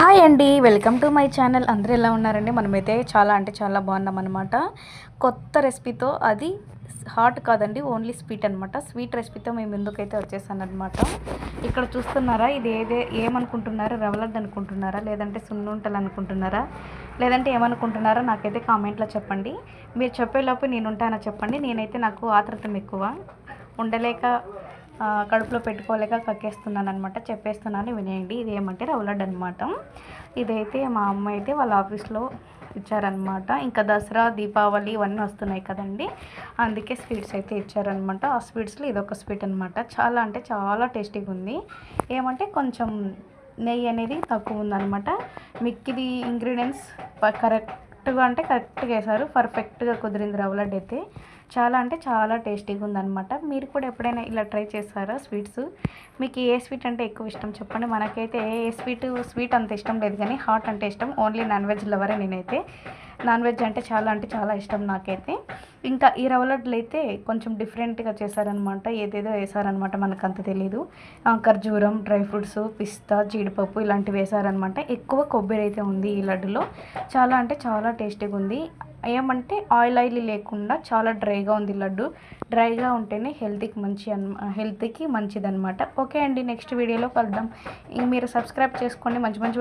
Hi అండి, welcome to my channel. అందరూ ఎలా ఉన్నారండి? మనమైతే చాలా అంటే చాలా బాగున్నాం అనమాట. కొత్త రెసిపీతో, అది హాట్ కాదండి, ఓన్లీ స్వీట్ అనమాట. స్వీట్ రెసిపీతో మేము ఎందుకైతే వచ్చేసాను అనమాట. ఇక్కడ చూస్తున్నారా, ఇది ఏమనుకుంటున్నారా? రవ్వ లడ్డు అనుకుంటున్నారా, లేదంటే సున్నుంటలు అనుకుంటున్నారా, లేదంటే ఏమనుకుంటున్నారా? నాకైతే కామెంట్లో చెప్పండి. మీరు చెప్పేలోపు నేను ఉంటానో చెప్పండి. నాకు ఆత్రతం ఎక్కువ, ఉండలేక కడుపులో పెట్టుకోలేక కక్కేస్తున్నాను అనమాట. చెప్పేస్తున్నాను, వినేయండి. ఇది ఏమంటే రవ్వ లడ్డు అనమాట. ఇదైతే మా అమ్మ అయితే వాళ్ళ ఆఫీస్లో ఇచ్చారనమాట. ఇంకా దసరా, దీపావళి ఇవన్నీ వస్తున్నాయి కదండి, అందుకే స్వీట్స్ అయితే ఇచ్చారనమాట. ఆ స్వీట్స్లో ఇదొక స్వీట్ అనమాట. చాలా అంటే చాలా టేస్టీగా ఉంది. ఏమంటే కొంచెం నెయ్యి అనేది తక్కువ ఉందనమాట. మిక్కిది ఇంగ్రీడియంట్స్ కరెక్ట్గా అంటే కరెక్ట్గా వేశారు. పర్ఫెక్ట్గా కుదిరింది రవ్వ లడ్డు అయితే. చాలా అంటే చాలా టేస్టీగా ఉందన్నమాట. మీరు కూడా ఎప్పుడైనా ఇలా ట్రై చేస్తారా స్వీట్స్? మీకు ఏ స్వీట్ అంటే ఎక్కువ ఇష్టం చెప్పండి. మనకైతే ఏ స్వీట్ అంత ఇష్టం లేదు, కానీ హాట్ అంటే ఇష్టం. ఓన్లీ నాన్ వెజ్ లవరే నేనైతే. నాన్ వెజ్ అంటే చాలా ఇష్టం నాకైతే. ఇంకా ఈ రవ్వ లడ్డులు అయితే కొంచెం డిఫరెంట్గా చేశారనమాట. ఏదేదో వేసారనమాట, మనకు అంత తెలీదు. ఖర్జూరం, డ్రై ఫ్రూట్స్, పిస్తా, జీడిపప్పు ఇలాంటివి వేసారనమాట. ఎక్కువ కొబ్బరి అయితే ఉంది ఈ లడ్డులో. చాలా అంటే చాలా టేస్టీగా ఉంది. ఏమంటే ఆయిల్ లేకుండా చాలా డ్రైగా ఉంది లడ్డు. డ్రైగా ఉంటేనే హెల్త్కి మంచిదన్నమాట. ఓకే అండి, నెక్స్ట్ వీడియోలో కలుద్దాం. మీరు సబ్స్క్రైబ్ చేసుకోండి. మంచి